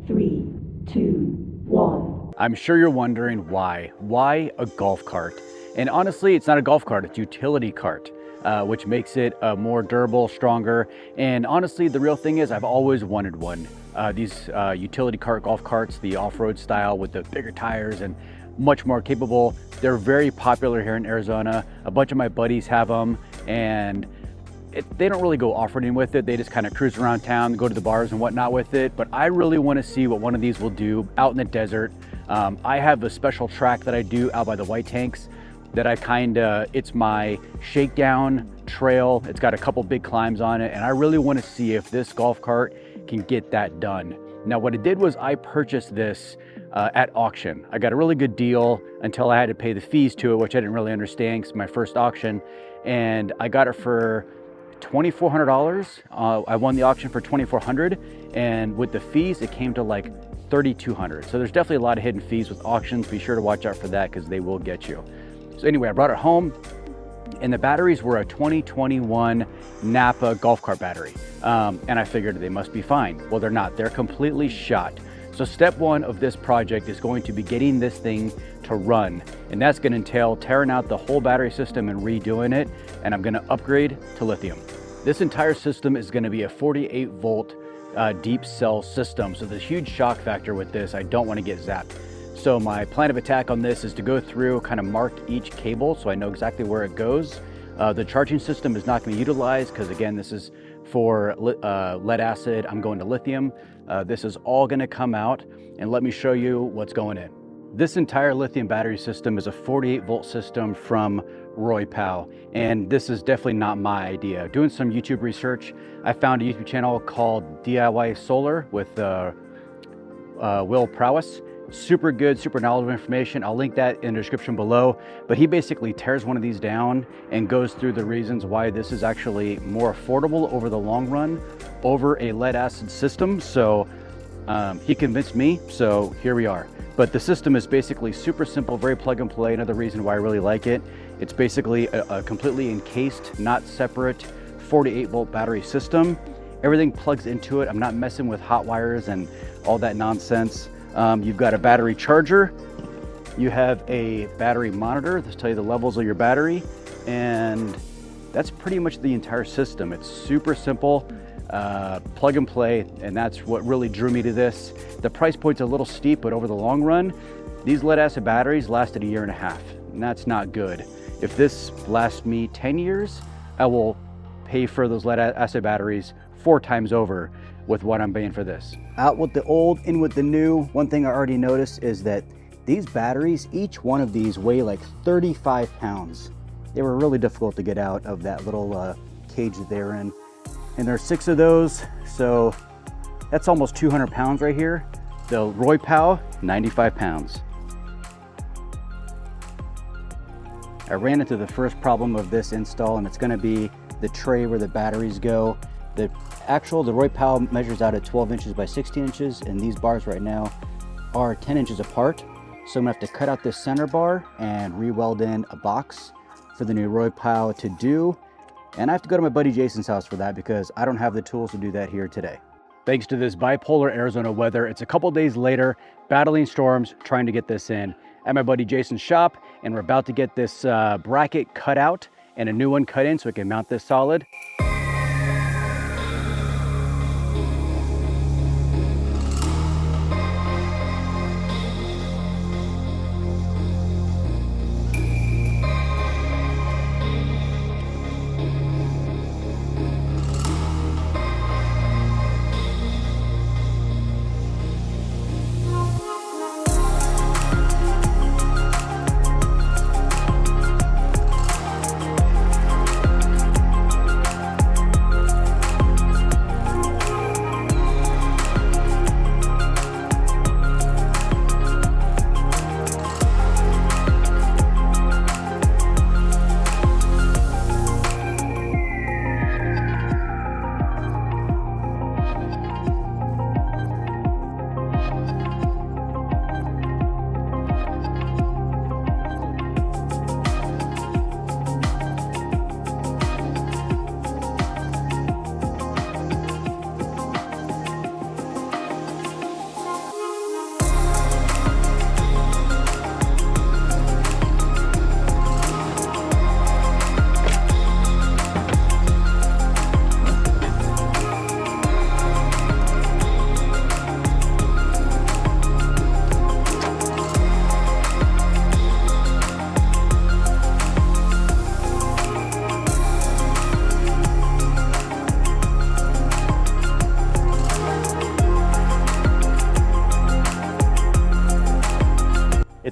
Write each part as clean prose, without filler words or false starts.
3, 2, 1. I'm sure you're wondering why. Why a golf cart? And honestly, it's not a golf cart, it's a utility cart, which makes it more durable, stronger. And honestly, the real thing is I've always wanted one. These utility cart golf carts, the off-road style with the bigger tires and much more capable. They're very popular here in Arizona. A bunch of my buddies have them, and they don't really go off-roading with it. They just kind of cruise around town, go to the bars and whatnot with it. But I really want to see what one of these will do out in the desert. I have a special track that I do out by the white tanks that it's my shakedown trail. It's got a couple big climbs on it, and I really want to see if this golf cart can get that done. Now, what I did was I purchased this at auction. I got a really good deal until I had to pay the fees to it, which I didn't really understand because it's my first auction. And I got it for $2,400. I won the auction for $2,400, and with the fees, it came to like $3,200. So there's definitely a lot of hidden fees with auctions. Be sure to watch out for that because they will get you. So anyway, I brought it home, and the batteries were a 2021 Napa golf cart battery. And I figured they must be fine. Well, they're not. They're completely shot. So step one of this project is going to be getting this thing to run. And that's going to entail tearing out the whole battery system and redoing it. And I'm going to upgrade to lithium. This entire system is going to be a 48 volt deep cell system. So there's a huge shock factor with this. I don't want to get zapped. So my plan of attack on this is to go through, kind of mark each cable so I know exactly where it goes. The charging system is not going to be utilized because, again, this is for lead acid. I'm going to lithium. This is all going to come out, and let me show you what's going in. This entire lithium battery system is a 48 volt system from Roypow, and this is definitely not my idea. Doing some YouTube research, I found a YouTube channel called DIY Solar with Will Prowess. Super good, super knowledgeable information. I'll link that in the description below. But he basically tears one of these down and goes through the reasons why this is actually more affordable over the long run over a lead acid system. So he convinced me, so here we are. But the system is basically super simple, very plug and play. Another reason why I really like it. It's basically a completely encased, not separate 48 volt battery system. Everything plugs into it. I'm not messing with hot wires and all that nonsense. You've got a battery charger, you have a battery monitor to tell you the levels of your battery, and that's pretty much the entire system. It's super simple, plug and play, and that's what really drew me to this. The price point's a little steep, but over the long run, these lead acid batteries lasted 1.5 years, and that's not good. If this lasts me 10 years, I will pay for those lead acid batteries 4 times over with what I'm paying for this. Out with the old, in with the new. One thing I already noticed is that these batteries, each one of these weigh like 35 pounds. They were really difficult to get out of that little cage that they're in. And there's 6 of those, so that's almost 200 pounds right here. The Roypow, 95 pounds. I ran into the first problem of this install, and it's gonna be the tray where the batteries go. The Roypow measures out at 12 inches by 16 inches, and these bars right now are 10 inches apart. So I'm gonna have to cut out this center bar and re-weld in a box for the new Roypow to do. And I have to go to my buddy Jason's house for that because I don't have the tools to do that here today. Thanks to this bipolar Arizona weather, it's a couple days later, battling storms, trying to get this in at my buddy Jason's shop, and we're about to get this bracket cut out and a new one cut in so we can mount this solid.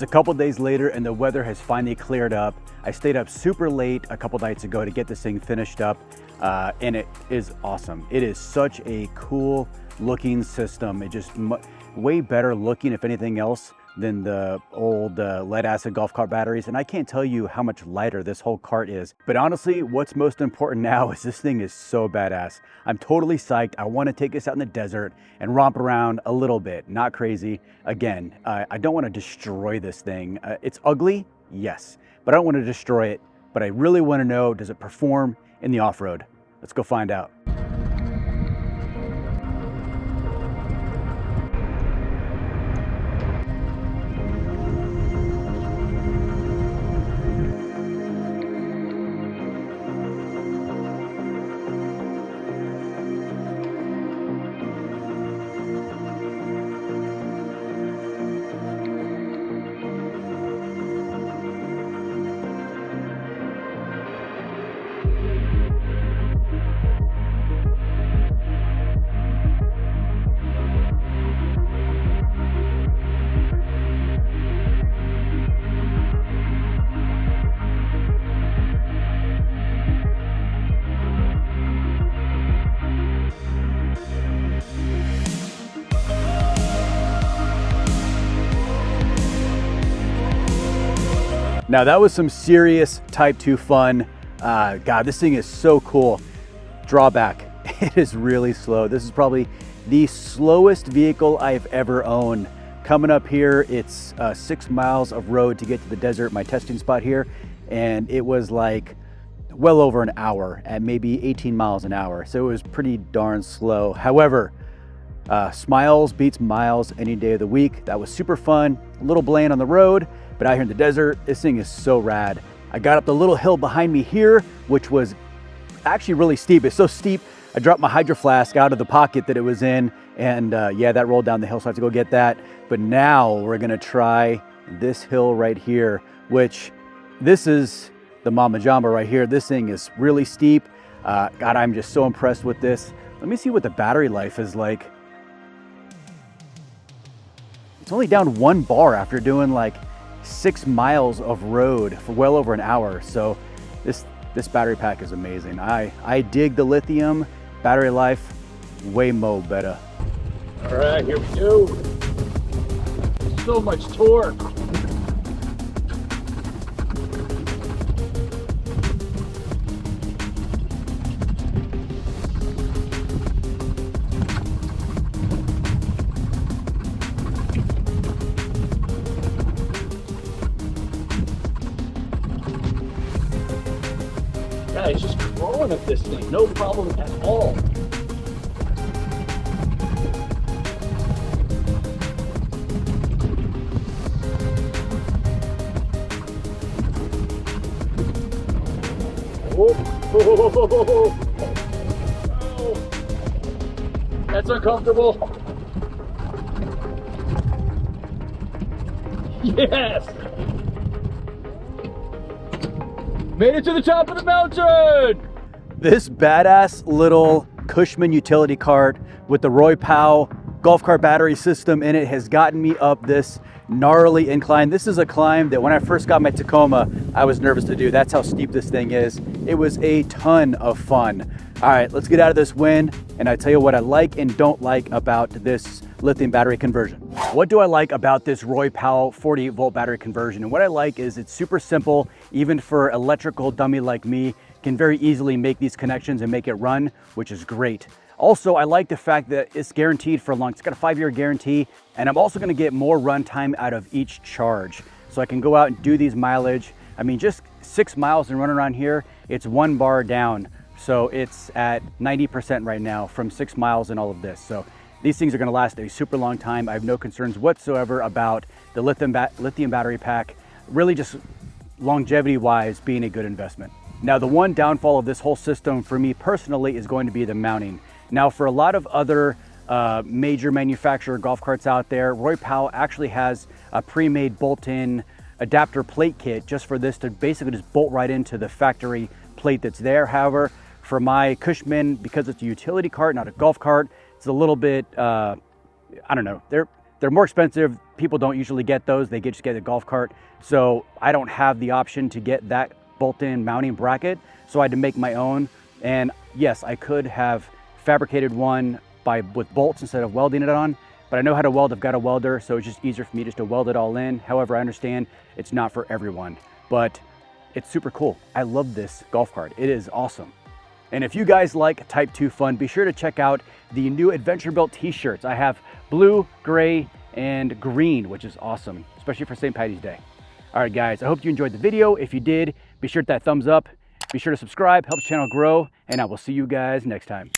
It's a couple days later and the weather has finally cleared up. I stayed up super late a couple nights ago to get this thing finished up, and it is awesome. It is such a cool looking system. It just way better looking, if anything else, than the old lead acid golf cart batteries. And I can't tell you how much lighter this whole cart is. But honestly, what's most important now is this thing is so badass. I'm totally psyched. I want to take this out in the desert and romp around a little bit, not crazy. Again, I don't want to destroy this thing. It's ugly, yes, but I don't want to destroy it. But I really want to know, does it perform in the off-road? Let's go find out. Now that was some serious Type 2 fun. God, this thing is so cool. Drawback, it is really slow. This is probably the slowest vehicle I've ever owned. Coming up here, it's 6 miles of road to get to the desert, my testing spot here, and it was like well over an hour at maybe 18 miles an hour. So it was pretty darn slow. However, smiles beats miles any day of the week. That was super fun, a little bland on the road, but out here in the desert, this thing is so rad. I got up the little hill behind me here, which was actually really steep. It's so steep, I dropped my hydro flask out of the pocket that it was in, and yeah, that rolled down the hill, so I have to go get that. But now we're gonna try this hill right here, which this is the Mama Jamba right here. This thing is really steep. God, I'm just so impressed with this. Let me see what the battery life is like. It's only down 1 bar after doing like 6 miles of road for well over an hour. So this battery pack is amazing. I dig the lithium battery life, way more better. All right, here we go. So much torque. Yeah, it's just crawling up this thing, no problem at all. Oh, that's uncomfortable. Yes! Made it to the top of the mountain! This badass little Cushman utility cart with the Roypow golf cart battery system in it has gotten me up this gnarly incline. This is a climb that when I first got my Tacoma, I was nervous to do. That's how steep this thing is. It was a ton of fun. All right, let's get out of this wind and I tell you what I like and don't like about this lithium battery conversion. What do I like about this Roypow 48 volt battery conversion? And what I like is it's super simple, even for electrical dummy like me, can very easily make these connections and make it run, which is great. Also, I like the fact that it's guaranteed for long. It's got a 5-year guarantee, and I'm also gonna get more run time out of each charge. So I can go out and do these mileage. I mean, just 6 miles and run around here, it's 1 bar down. So it's at 90% right now from 6 miles and all of this. So these things are gonna last a super long time. I have no concerns whatsoever about the lithium battery pack, really just longevity-wise being a good investment. Now, the one downfall of this whole system for me personally is going to be the mounting. Now, for a lot of other major manufacturer golf carts out there, Roypow actually has a pre-made bolt-in adapter plate kit just for this to basically just bolt right into the factory plate that's there. However, for my Cushman, because it's a utility cart, not a golf cart, it's a little bit, I don't know, they're They're more expensive. People don't usually get those. They just get a golf cart. So I don't have the option to get that bolt-in mounting bracket. So I had to make my own. And yes, I could have fabricated one with bolts instead of welding it on, but I know how to weld. I've got a welder, so it's just easier for me just to weld it all in. However, I understand it's not for everyone, but it's super cool. I love this golf cart. It is awesome. And if you guys like Type 2 fun, be sure to check out the new Adventure Built t-shirts. I have blue, gray, and green, which is awesome, especially for St. Paddy's Day. All right, guys, I hope you enjoyed the video. If you did, be sure to hit that thumbs up. Be sure to subscribe, helps the channel grow, and I will see you guys next time.